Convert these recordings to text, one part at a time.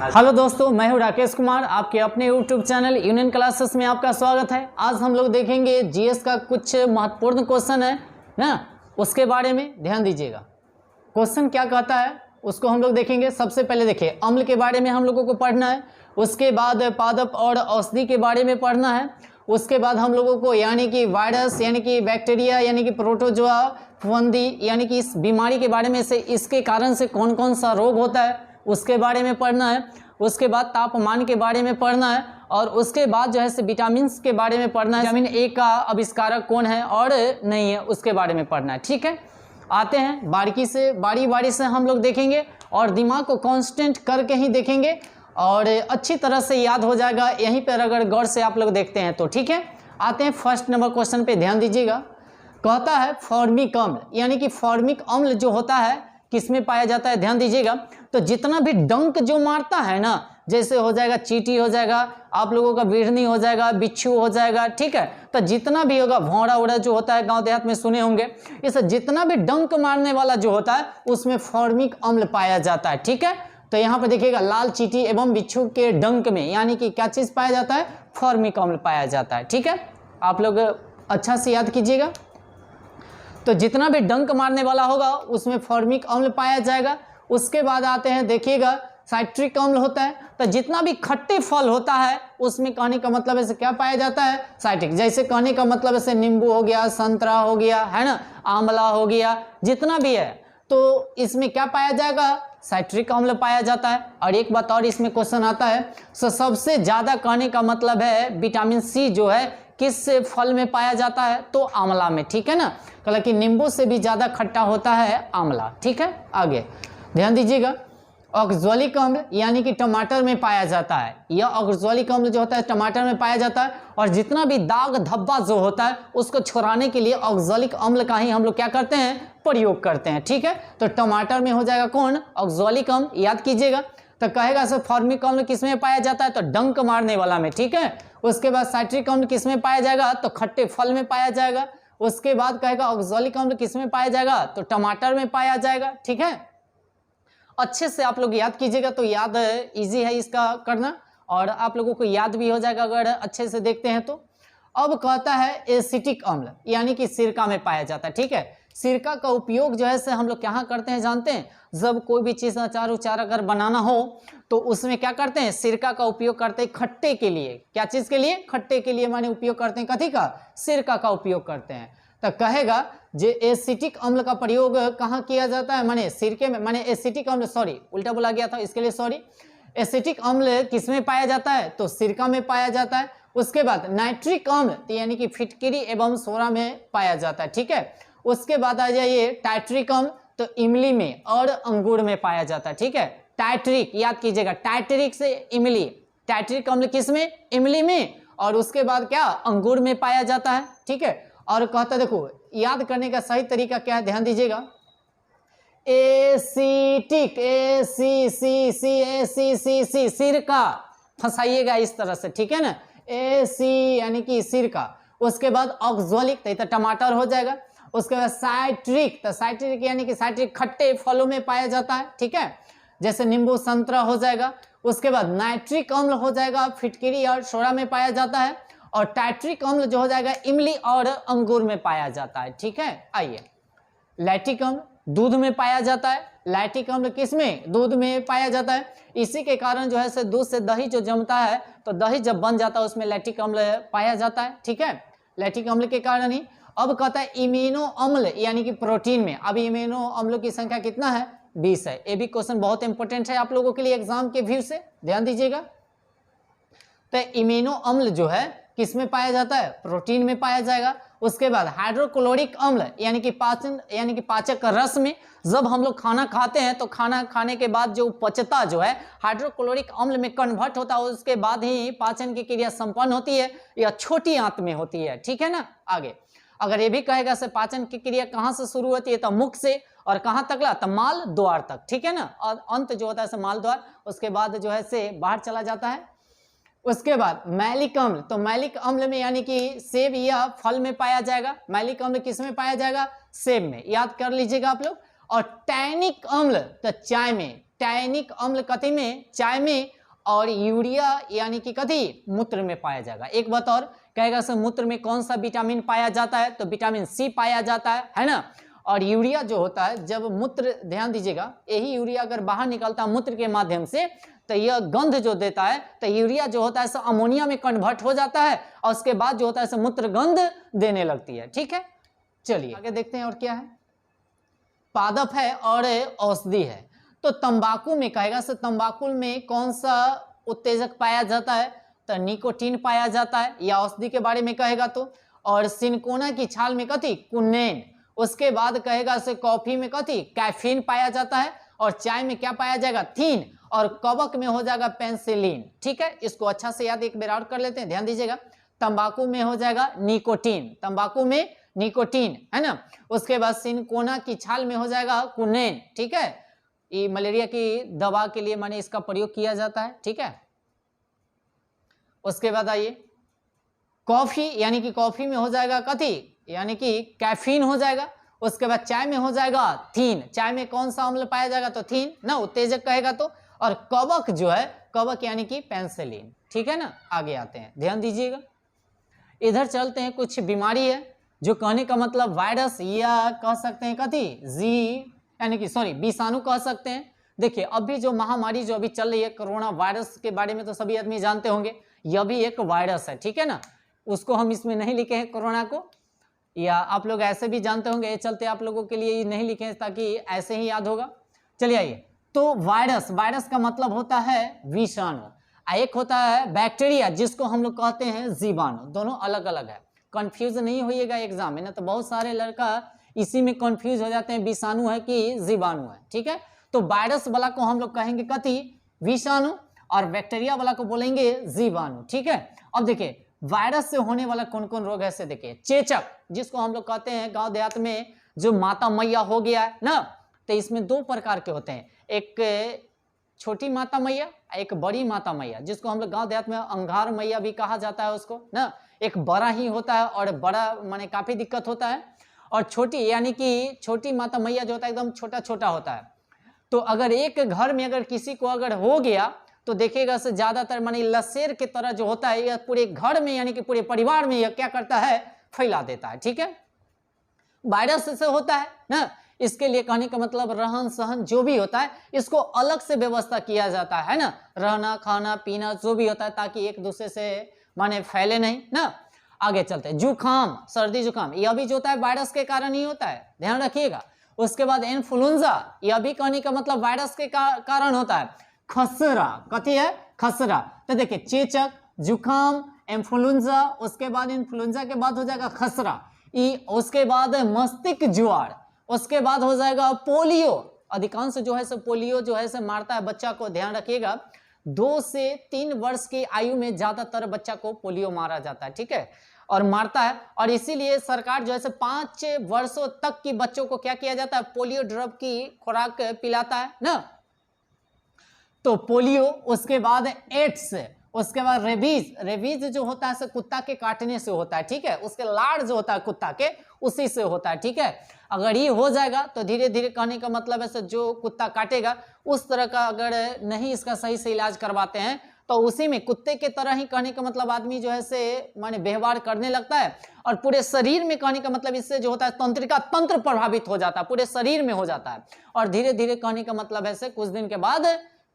Hello दोस्तों, मैं हूं राकेश कुमार। आपके अपने यूट्यूब चैनल यूनियन क्लासेस में आपका स्वागत है। आज हम लोग देखेंगे जीएस का कुछ महत्वपूर्ण क्वेश्चन है ना, उसके बारे में ध्यान दीजिएगा। क्वेश्चन क्या कहता है उसको हम लोग देखेंगे। सबसे पहले देखिए, अम्ल के बारे में हम लोगों को पढ़ना है, उसके बाद पादप और औषधि के बारे में पढ़ना है, उसके बाद हम लोगों को यानी कि वायरस यानी कि बैक्टीरिया यानी कि प्रोटोजोआ फफूंदी यानी कि इस बीमारी के बारे में से इसके कारण से कौन कौन सा रोग होता है उसके बारे में पढ़ना है। उसके बाद तापमान के बारे में पढ़ना है और उसके बाद जो है से विटामिन के बारे में पढ़ना है। विटामिन ए का आविष्कारक कौन है और नहीं है उसके बारे में पढ़ना है। ठीक है, आते हैं बारीकी से, बारी से हम लोग देखेंगे और दिमाग को कांस्टेंट करके ही देखेंगे और अच्छी तरह से याद हो जाएगा यहीं पर अगर गौर से आप लोग देखते हैं तो। ठीक है, आते हैं फर्स्ट नंबर क्वेश्चन पे, ध्यान दीजिएगा। कहता है फॉर्मिक अम्ल यानी कि फॉर्मिक अम्ल जो होता है किस में पाया जाता है, ध्यान दीजिएगा। तो जितना भी डंक जो मारता है ना, जैसे हो जाएगा चींटी हो जाएगा, आप लोगों का बिढ़नी हो जाएगा, बिच्छू हो जाएगा, ठीक है, तो जितना भी होगा भौरा उड़ा जो होता है गांव देहात में सुने होंगे, इस जितना भी डंक मारने वाला जो होता है उसमें फॉर्मिक अम्ल पाया जाता है। ठीक है, तो यहाँ पर देखिएगा लाल चींटी एवं बिच्छू के डंक में यानी कि क्या चीज पाया जाता है, फॉर्मिक अम्ल पाया जाता है। ठीक है, आप लोग अच्छा से याद कीजिएगा। तो जितना भी डंक मारने वाला होगा उसमें फॉर्मिक अम्ल पाया जाएगा। उसके बाद आते हैं, देखिएगा साइट्रिक अम्ल होता है। तो जितना भी खट्टे फल होता है उसमें कहने का मतलब ऐसे क्या पाया जाता है, साइट्रिक। जैसे कहने का मतलब ऐसे नींबू हो गया, संतरा हो गया, है ना, आंवला हो गया, जितना भी है तो इसमें क्या पाया जाएगा, साइट्रिक अम्ल पाया जाता है। और एक बात और इसमें क्वेश्चन आता है, सबसे ज्यादा कहने का मतलब है विटामिन सी जो है किस फल में पाया जाता है, तो आंवला में। ठीक है ना, हालांकि नींबू से भी ज्यादा खट्टा होता है आंवला। ठीक है, आगे ध्यान दीजिएगा। ऑक्सैलिक अम्ल यानी कि टमाटर में पाया जाता है। यह ऑक्सैलिक अम्ल जो होता है टमाटर में पाया जाता है और जितना भी दाग धब्बा जो होता है उसको छुड़ाने के लिए ऑक्सैलिक अम्ल का ही हम लोग क्या करते हैं, प्रयोग करते हैं। ठीक है, तो टमाटर में हो जाएगा कौन, ऑक्सैलिक अम्ल, याद कीजिएगा। तो कहेगा सर फॉर्मिक अम्ल किस में पाया जाता है, तो डंक मारने वाला में। ठीक है, उसके बाद साइट्रिक अम्ल किस में पाया जाएगा, तो खट्टे फल में पाया जाएगा। उसके बाद कहेगा ऑक्सैलिक अम्ल किस में पाया जाएगा, तो टमाटर में पाया जाएगा। ठीक है, अच्छे से आप लोग याद कीजिएगा तो याद इजी है इसका करना और आप लोगों को याद भी हो जाएगा अगर अच्छे से देखते हैं तो। अब कहता है एसिटिक अम्ल यानी कि सिरका में पाया जाता है। ठीक है, सिरका का उपयोग जो है से हम लोग क्या करते हैं जानते हैं, जब कोई भी चीज अचार उचार अगर बनाना हो तो उसमें क्या करते हैं, सिरका का उपयोग करते हैं खट्टे के लिए। क्या चीज के लिए, खट्टे के लिए, माने उपयोग करते हैं कथी का, सिरका का उपयोग करते हैं। तो कहेगा जे एसिटिक अम्ल का प्रयोग कहाँ किया जाता है, माने सिरके में, माने एसिटिक अम्ल, सॉरी उल्टा बोला गया था, इसके लिए सॉरी। एसिटिक अम्ल किस में पाया जाता है, तो सिरका में पाया जाता है। उसके बाद नाइट्रिक अम्ल यानी कि फिटकरी एवं सोडा में पाया जाता है। ठीक है, उसके बाद आ जाइए टाइट्रिक अम्ल, तो इमली में और अंगूर में पाया जाता है। ठीक है, टाइट्रिक याद कीजिएगा, टाइट्रिक से इमली, टाइट्रिक अम्ल किस में, इमली में, और उसके बाद क्या, अंगूर में पाया जाता है। ठीक है, और कहता देखो याद करने का सही तरीका क्या है, ध्यान दीजिएगा। एसिटिक, ए सी सी सी, ए सी सी सी, सिरका फंसाइएगा इस तरह से। ठीक है ना, ए सी यानी कि सिरका। उसके बाद ऑक्सैलिक तो टमाटर हो जाएगा। उसके बाद साइट्रिक, तो साइट्रिक यानी कि साइट्रिक खट्टे फलों में पाया जाता है। ठीक है, जैसे नींबू संतरा हो जाएगा। उसके बाद नाइट्रिक अम्ल हो जाएगा, फिटकरी और सोडा में पाया जाता है। और टाइट्रिक अम्ल जो हो जाएगा इमली और अंगूर में पाया जाता है। ठीक है, आइए लैक्टिक अम्ल दूध में पाया जाता है। लैक्टिक अम्ल किस में, दूध में पाया जाता है। इसी के कारण जो है से दूध से दही जो जमता है तो दही जब बन जाता है उसमें लैक्टिक अम्ल पाया जाता है। ठीक है, लैक्टिक अम्ल के कारण ही। अब कहता है इम्यूनो अम्ल यानी कि प्रोटीन में। अब इम्यूनो अम्लों की संख्या कितना है, 20 है। ये भी क्वेश्चन बहुत इंपॉर्टेंट है आप लोगों के लिए एग्जाम के व्यू से, ध्यान दीजिएगा। तो इम्यूनो अम्ल जो है किस में पाया जाता है, प्रोटीन में पाया जाएगा। उसके बाद हाइड्रोक्लोरिक अम्ल यानी कि पाचन यानी कि पाचक रस में। जब हम लोग खाना खाते हैं तो खाना खाने के बाद जो पचता जो है हाइड्रोक्लोरिक अम्ल में कन्वर्ट होता है, उसके बाद ही पाचन की क्रिया संपन्न होती है, या छोटी आंत में होती है। ठीक है ना, आगे अगर ये भी कहेगा से पाचन की क्रिया कहाँ से शुरू होती है, तो मुख से, और कहाँ तक ला, तो माल द्वार तक। ठीक है ना, और अंत जो होता है माल द्वार, उसके बाद जो है से बाहर चला जाता है। उसके बाद मैलिक अम्ल, तो मैलिक अम्ल में यानी कि सेब या फल में पाया जाएगा। मैलिक अम्ल किस में पाया जाएगा, सेब में, याद कर लीजिएगा आप लोग। और टैनिक अम्ल तो चाय में, टैनिक अम्ल कथी में, चाय में, और यूरिया यानी कि कथी, मूत्र में पाया जाएगा। एक बात और कहेगा सर मूत्र में कौन सा विटामिन पाया जाता है, तो विटामिन सी पाया जाता है ना। और यूरिया जो होता है जब मूत्र, ध्यान दीजिएगा, यही यूरिया अगर बाहर निकलता है मूत्र के माध्यम से तो यह गंध जो देता है, तो यूरिया जो होता है सो अमोनिया में कन्वर्ट हो जाता है और उसके बाद जो होता है सो मूत्र गंध देने लगती है। ठीक है, चलिए आगे देखते हैं और क्या है। पादप है और औषधि है। तो तंबाकू में कहेगा सर तंबाकू में कौन सा उत्तेजक पाया जाता है, तो निकोटीन पाया जाता है, या औषधि के बारे में कहेगा तो। और सिनकोना की छाल में कथी, कुनेन। उसके बाद कहेगा से कॉफी में कथी, कैफीन पाया जाता है, और चाय में क्या पाया जाएगा, थीन, और कवक में हो जाएगा पेंसिलिन। ठीक है, इसको अच्छा से याद एक बार और कर लेते हैं, ध्यान दीजिएगा। तंबाकू में हो जाएगा निकोटीन, तंबाकू में निकोटीन है ना। उसके बाद सिनकोना की छाल में हो जाएगा कुनेन। ठीक है, ये मलेरिया की दवा के लिए माने इसका प्रयोग किया जाता है। ठीक है, उसके बाद आइए कॉफी, यानी कि कॉफी में हो जाएगा कथी, यानी कि कैफीन हो जाएगा। उसके बाद चाय में हो जाएगा थीन, चाय में कौन सा अम्ल पाया जाएगा, तो थीन ना, उत्तेजक कहेगा तो। और कवक जो है, कवक यानी कि पेंसिलिन। ठीक है ना, आगे आते हैं, ध्यान दीजिएगा। इधर चलते हैं, कुछ बीमारी है जो कहने का मतलब वायरस या कह सकते हैं कथी, जी यानी कि सॉरी विषाणु कह सकते हैं। देखिए अभी जो महामारी जो अभी चल रही है कोरोना वायरस के बारे में तो सभी आदमी जानते होंगे, यह भी एक वायरस है। ठीक है ना, उसको हम इसमें नहीं लिखे हैं कोरोना को, या आप लोग ऐसे भी जानते होंगे, ये चलते आप लोगों के लिए नहीं लिखे हैं ताकि ऐसे ही याद होगा। चलिए आइए, तो वायरस, वायरस का मतलब होता है विषाणु, एक होता है बैक्टीरिया जिसको हम लोग कहते हैं जीवाणु। दोनों अलग अलग है, कंफ्यूज नहीं होइएगा एग्जाम में ना, तो बहुत सारे लड़का इसी में कंफ्यूज हो जाते हैं, विषाणु है कि जीवाणु है। ठीक है, तो वायरस वाला को हम लोग कहेंगे कथी, विषाणु, और बैक्टीरिया वाला को बोलेंगे जीवाणु। ठीक है, अब देखिए वायरस से होने वाला कौन कौन रोग है ऐसे देखिए, चेचक जिसको हम लोग कहते हैं गांव देहात में जो माता मैया हो गया है ना, तो इसमें दो प्रकार के होते हैं, एक छोटी माता मैया, एक बड़ी माता मैया, जिसको हम लोग गांव देहात में अंगार मैया भी कहा जाता है उसको ना। एक बड़ा ही होता है और बड़ा माने काफी दिक्कत होता है, और छोटी यानी कि छोटी माता मैया जो होता है एकदम छोटा छोटा होता है। तो अगर एक घर में अगर किसी को अगर हो गया तो देखिएगा से ज्यादातर माने लसेर के तरह जो होता है यह पूरे घर में यानी कि पूरे परिवार में यह क्या करता है, फैला देता है। ठीक है, वायरस से होता है ना, इसके लिए कहने का मतलब रहन सहन जो भी होता है इसको अलग से व्यवस्था किया जाता है ना, रहना खाना पीना जो भी होता है ताकि एक दूसरे से माने फैले नहीं ना। आगे चलते हैं, जुकाम, सर्दी जुकाम, यह भी जो होता है वायरस के कारण ही होता है, ध्यान रखिएगा। उसके बाद इन्फ्लुएंजा, यह भी कहने का मतलब वायरस के कारण होता है। खसरा, कथी है, खसरा। तो देखिए चेचक, जुकाम, इन्फ्लुएंजा, उसके बाद इन्फ्लुएंजा के बाद हो जाएगा खसरा, उसके बाद मस्तिष्क ज्वार, उसके बाद हो जाएगा पोलियो। अधिकांश जो है सब पोलियो जो है सब मारता है बच्चा को, ध्यान रखिएगा 2 से 3 वर्ष की आयु में ज्यादातर बच्चा को पोलियो मारा जाता है। ठीक है, और मारता है, और इसीलिए सरकार जो है 5 वर्षों तक की बच्चों को क्या किया जाता है, पोलियो ड्रॉप की खुराक पिलाता है ना। तो पोलियो, उसके बाद एड्स, उसके बाद रेबीज, रेबीज जो होता है कुत्ता के काटने से होता है। ठीक है, उसके लाड़ जो होता है कुत्ता के उसी से होता है। ठीक है, अगर ये हो जाएगा तो धीरे धीरे कहने का मतलब है जो कुत्ता काटेगा उस तरह का अगर नहीं इसका सही से इलाज करवाते हैं तो उसी में कुत्ते के तरह ही कहने का मतलब आदमी जो है से माने व्यवहार करने लगता है, और पूरे शरीर में कहने का मतलब इससे जो होता है तंत्रिका तंत्र प्रभावित हो जाता है, पूरे शरीर में हो जाता है, और धीरे धीरे कहने का मतलब ऐसे कुछ दिन के बाद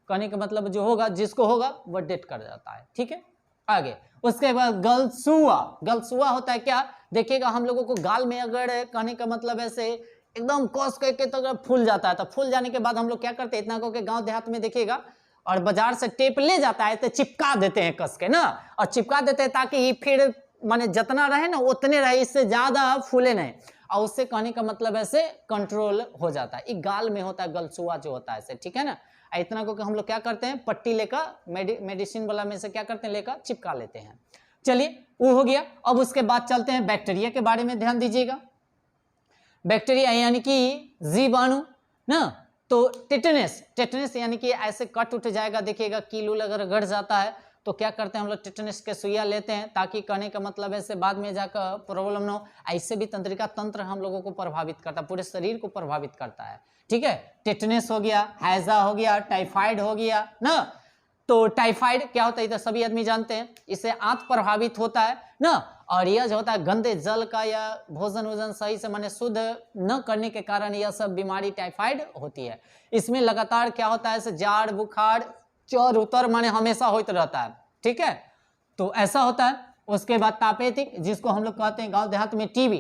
कहने का मतलब जो होगा जिसको होगा वह डेथ कर जाता है। ठीक है, आगे उसके बाद गलसुआ, गलसुआ होता है क्या, देखिएगा हम लोगों को गाल में अगर कहने का मतलब ऐसे एकदम कस करके तो अगर फूल जाता है तो फूल जाने के बाद हम लोग क्या करते हैं, इतना को के गांव देहात में देखिएगा, और बाजार से टेप ले जाता है तो चिपका देते हैं कस के ना, और चिपका देते हैं ताकि फिर माने जितना रहे ना उतने रहे, इससे ज्यादा फूले नहीं, और उससे कहने का मतलब ऐसे कंट्रोल हो जाता है। एक गाल में होता है गलसुआ जो होता है ऐसे। ठीक है ना, इतना को हम लोग क्या करते हैं, पट्टी लेकर मेडिसिन वाला में से क्या करते हैं लेकर चिपका लेते हैं। चलिए वो हो गया। अब उसके बाद चलते हैं बैक्टीरिया के बारे में, ध्यान दीजिएगा। बैक्टीरिया यानी कि जीवाणु ना, तो टेटनस, टेटनस यानी कि ऐसे कट उठ जाएगा, देखिएगा कील अगर गड़ जाता है तो क्या करते हैं हम लोग टेटनस के सुइया लेते हैं, ताकि कहने का मतलब ऐसे बाद में जाकर प्रॉब्लम ना हो। ऐसे भी तंत्रिका तंत्र हम लोगों को प्रभावित करता है, पूरे शरीर को प्रभावित करता है, ठीक है। टेटनस हो गया, हैजा हो गया, टाइफाइड हो गया ना। तो टाइफाइड क्या होता है, तो सभी आदमी जानते हैं, इससे आंत प्रभावित होता है ना। और यह जो होता है गंदे जल का या भोजन वोजन सही से माने शुद्ध न करने के कारण यह सब बीमारी टाइफाइड होती है। इसमें लगातार क्या होता है, जाड़ बुखार चौर उतर माने हमेशा होता रहता है, ठीक है। तो ऐसा होता है। उसके बाद तापेतिक, जिसको हम लोग कहते हैं गांव देहात में टीबी।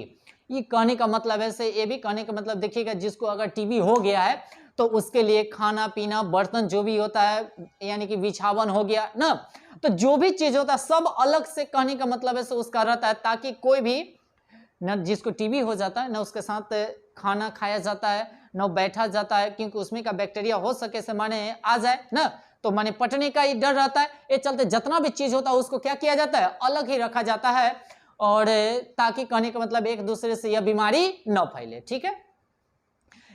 ये कहने का मतलब ऐसे, ये भी कहने का मतलब देखिएगा, जिसको अगर टीबी हो गया है तो उसके लिए खाना पीना बर्तन जो भी होता है, यानी कि बिछावन हो गया ना, तो जो भी चीज होता है सब अलग से कहने का मतलब ऐसे उसका रहता है, ताकि कोई भी न जिसको टीबी हो जाता है न उसके साथ खाना खाया जाता है न बैठा जाता है, क्योंकि उसमें का बैक्टीरिया हो सके से माने आ जाए ना, तो माने पटने का ही डर रहता है। ये चलते जितना भी चीज होता है उसको क्या किया जाता है, अलग ही रखा जाता है, और ताकि कहने का मतलब एक दूसरे से यह बीमारी न फैले, ठीक है।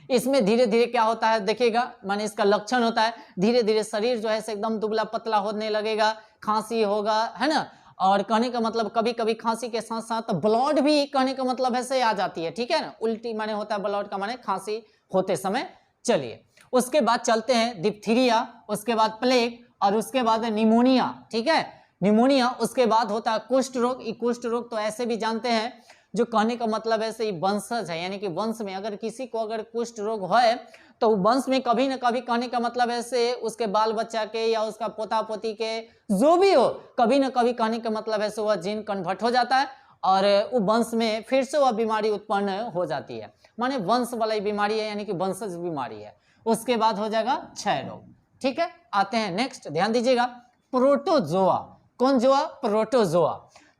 इसमें धीरे धीरे क्या होता है देखिएगा, माने इसका लक्षण होता है धीरे धीरे शरीर जो है एकदम दुबला पतला होने लगेगा, खांसी होगा, है ना। और कहने का मतलब कभी कभी खांसी के साथ साथ ब्लड भी कहने का मतलब ऐसे आ जाती है, ठीक है ना। उल्टी माने होता है ब्लड का माने खांसी होते समय। चलिए उसके बाद चलते हैं डिप्थीरिया, उसके बाद प्लेग, और उसके बाद निमोनिया, ठीक है। निमोनिया, उसके बाद होता है कुष्ठ रोग। कुष्ठ रोग तो ऐसे भी जानते हैं, जो कहने का मतलब ऐसे वंशज है, यानी कि वंश में अगर किसी को अगर कुष्ठ रोग है तो वंश में कभी ना कभी कहने का मतलब ऐसे उसके बाल बच्चा के या उसका पोता पोती के जो भी हो, कभी ना कभी कहने का मतलब ऐसे वह जीन कन्वर्ट हो जाता है और वो वंश में फिर से वह बीमारी उत्पन्न हो जाती है, माने वंश वाली बीमारी है, यानी कि वंशज बीमारी है। उसके बाद हो जाएगा क्षय रोग, ठीक है। आते हैं नेक्स्ट, ध्यान दीजिएगा, प्रोटोजोआ। कौन जोआ? प्रोटोजोआ।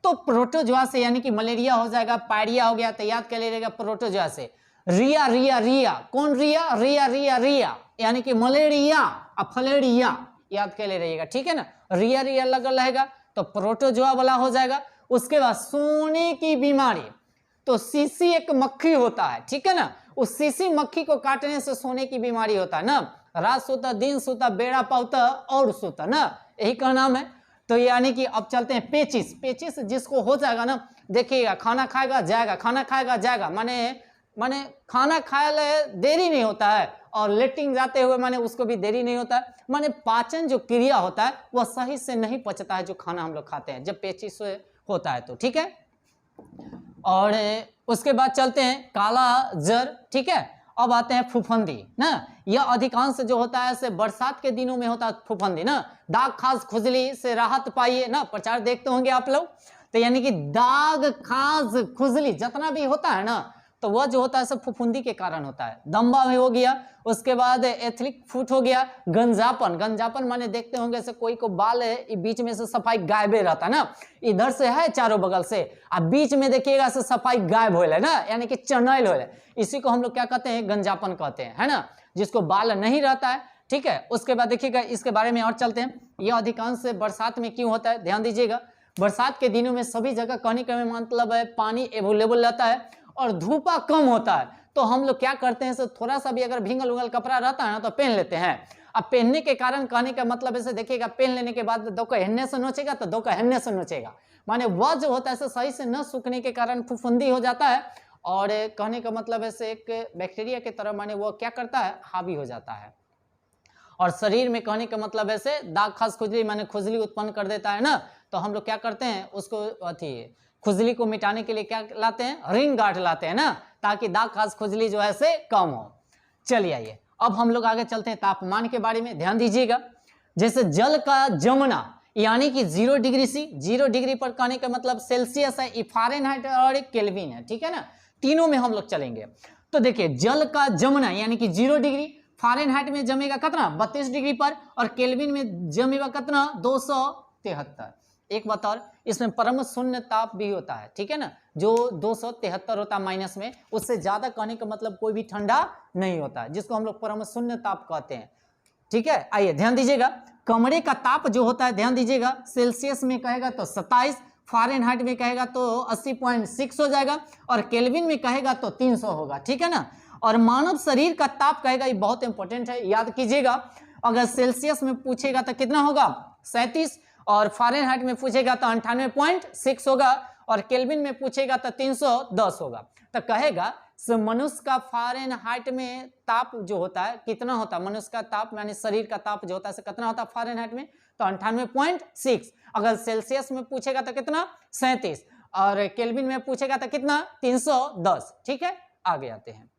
तो प्रोटोजोआ से यानी कि मलेरिया हो जाएगा, पायरिया हो गया, तो याद कर लीजिएगा प्रोटोजोआ से रिया रिया रिया। कौन रिया? रिया रिया रिया, यानी कि मलेरिया और फलेरिया, याद कर ले रहिएगा, ठीक है ना। रिया रिया लगल रहेगा तो प्रोटोजोआ वाला हो जाएगा। उसके बाद सोने की बीमारी, तो सीसी एक मक्खी होता है, ठीक है ना। उस सीसी मक्खी को काटने से सोने की बीमारी होता है ना। रात सोता, दिन सोता, बेड़ा पाउता और सोता ना, यही का नाम है। तो यानी कि अब चलते हैं पेचिस। पेचिस जिसको हो जाएगा ना, देखिएगा खाना खाएगा जाएगा, खाना खाएगा जाएगा, माने खाना खाए देरी नहीं होता है, और लेटिंग जाते हुए माने उसको भी देरी नहीं होता है, माने पाचन जो क्रिया होता है वह सही से नहीं पचता है, जो खाना हम लोग खाते हैं जब पेचिस होता है तो, ठीक है। और उसके बाद चलते हैं काला जर, ठीक है। अब आते हैं फुफंदी ना। यह अधिकांश जो होता है से बरसात के दिनों में होता है फुफंदी ना। दाग खाज खुजली से राहत पाइए ना, प्रचार देखते होंगे आप लोग। तो यानी कि दाग खाज खुजली जितना भी होता है ना, तो वह जो होता है सब फुफुंदी के कारण होता है। दम्बा में हो गया, उसके बाद एथलिक फुट हो गया, गंजापन। गंजापन माने देखते होंगे से कोई को बाल है बीच में से सफाई गायबे रहता है ना, इधर से है चारों बगल से, अब बीच में देखिएगा से सफाई गायब हो ना, यानी कि चनैल हो। इसी को हम लोग क्या कहते हैं? गंजापन कहते हैं, है ना, जिसको बाल नहीं रहता है, ठीक है। उसके बाद देखिएगा इसके बारे में और चलते हैं। यह अधिकांश बरसात में क्यों होता है, ध्यान दीजिएगा। बरसात के दिनों में सभी जगह कहने का मतलब है पानी अवेलेबल रहता है और धूपा कम होता है, तो हम लोग क्या करते हैं, थोड़ा सा भी अगर भींगल उंगल कपड़ा रहता है ना तो पहन लेते हैं। अब पहनने के कारण कहने का मतलब ऐसे देखिएगा, पहन लेने के बाद दो का हेलने से नोचेगा तो दो का हेलने से नोचेगा, माने वह जो होता है सही से न सूखने के कारण फुफुंदी हो जाता है, और कहने का मतलब ऐसे एक बैक्टीरिया की तरह माने वो क्या करता है, हावी हो जाता है, और शरीर में कहने का मतलब ऐसे दाग खास खुजली माने खुजली उत्पन्न कर देता है ना। तो हम लोग क्या करते हैं, उसको अथी खुजली को मिटाने के लिए क्या लाते हैं, रिंग गार्ड लाते हैं ना, ताकि दाग खास खुजली जो है से कम हो। चलिए आइए अब हम लोग आगे चलते हैं तापमान के बारे में, ध्यान दीजिएगा। जैसे जल का जमना यानी कि 0 डिग्री सी, 0 डिग्री पर कहने का मतलब सेल्सियस है, फ़ारेनहाइट और केल्विन है, ठीक है ना, तीनों में हम लोग चलेंगे। तो देखिए जल का जमना यानी कि 0 डिग्री, फ़ारेनहाइट में जमेगा कितना 32 डिग्री पर, और केल्विन में जमेगा कितना 273। एक बात और, इसमें परम शून्य ताप भी होता है, ठीक है ना, जो 273 होता है माइनस में, उससे ज्यादा कहने का मतलब कोई भी ठंडा नहीं होता, जिसको हम लोग परम शून्य ताप कहते हैं, ठीक है। आइए ध्यान दीजिएगा, कमरे का ताप जो होता है ध्यान दीजिएगा, सेल्सियस में कहेगा तो 27, फ़ारेनहाइट में कहेगा तो 80.6 हो जाएगा, और केल्विन में कहेगा तो 300 होगा, ठीक है ना। और मानव शरीर का ताप कहेगा, ये बहुत इंपॉर्टेंट है, याद कीजिएगा, अगर सेल्सियस में पूछेगा तो कितना होगा 37, और फ़ारेनहाइट में पूछेगा तो 98.6 होगा, और केल्विन में पूछेगा तो 310 होगा। तो कहेगा मनुष्य का फ़ारेनहाइट में ताप जो होता है कितना होता है, मनुष्य का ताप यानी शरीर का ताप जो होता है कितना होता है फ़ारेनहाइट में, तो 98.6। अगर सेल्सियस में पूछेगा तो कितना 37, और केल्विन में पूछेगा तो कितना 310। ठीक है, आगे आते हैं।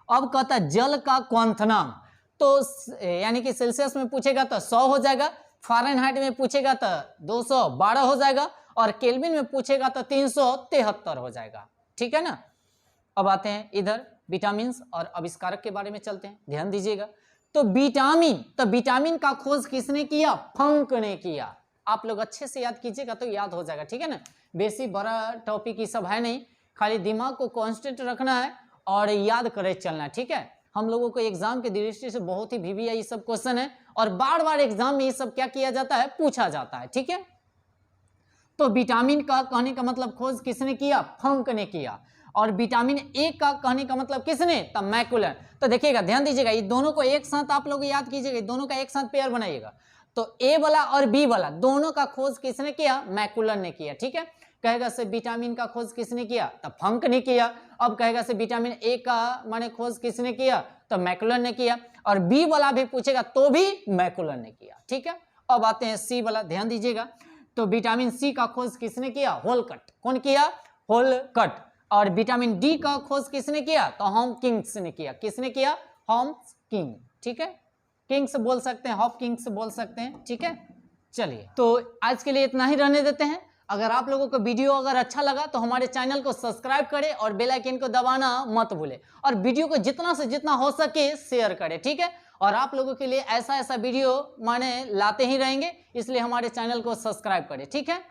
अब कहता है जल का क्वथनांक, तो यानी कि सेल्सियस में पूछेगा तो 100 हो जाएगा, फ़ारेनहाइट में पूछेगा तो 212 हो जाएगा, और केल्विन में पूछेगा तो 373 हो जाएगा। ठीक है ना। अब आते हैं इधर विटामिन और आविष्कारक के बारे में चलते हैं, ध्यान दीजिएगा। तो विटामिन का खोज किसने किया, फंक ने किया। आप लोग अच्छे से याद कीजिएगा तो याद हो जाएगा। ठीक है ना, बेसी बड़ा टॉपिक ये सब है नहीं, खाली दिमाग को कांस्टेंट रखना है और याद करे चलना है। ठीक है, हम लोगों को एग्जाम की दृष्टि से बहुत ही वीवी ये सब क्वेश्चन है, और बार बार एग्जाम में ये सब क्या किया जाता है, पूछा जाता है। ठीक है, तो विटामिन का कहने का मतलब खोज किसने किया, फंक ने किया। और विटामिन ए का कहने का मतलब किसने, तो मैकुलन। तो देखिएगा, ध्यान दीजिएगा, ये दोनों को एक साथ आप लोग याद कीजिएगा, दोनों का एक साथ पेयर बनाइएगा। तो ए वाला और बी वाला दोनों का खोज किसने किया, मैकुलन ने किया। ठीक है, कहेगा से विटामिन का खोज किसने किया, तो फंक ने किया। अब कहेगा से विटामिन ए का माने खोज किसने किया, तो मैकुलन ने किया। और बी वाला भी पूछेगा तो भी मैकुलन ने किया। ठीक है, अब आते हैं सी वाला, ध्यान दीजिएगा। तो विटामिन सी का खोज किसने किया, होलकट। कौन किया, होलकट। और विटामिन डी का खोज किसने किया, तो हॉपकिंस ने किया। किसने किया, हॉपकिंस। ठीक है, किंग्स बोल सकते हैं, हॉपकिंस बोल सकते हैं। ठीक है, चलिए तो आज के लिए इतना ही रहने देते हैं। अगर आप लोगों को वीडियो अगर अच्छा लगा तो हमारे चैनल को सब्सक्राइब करें और बेल आइकन को दबाना मत भूलें, और वीडियो को जितना से जितना हो सके शेयर करें। ठीक है, और आप लोगों के लिए ऐसा वीडियो माने लाते ही रहेंगे, इसलिए हमारे चैनल को सब्सक्राइब करें। ठीक है।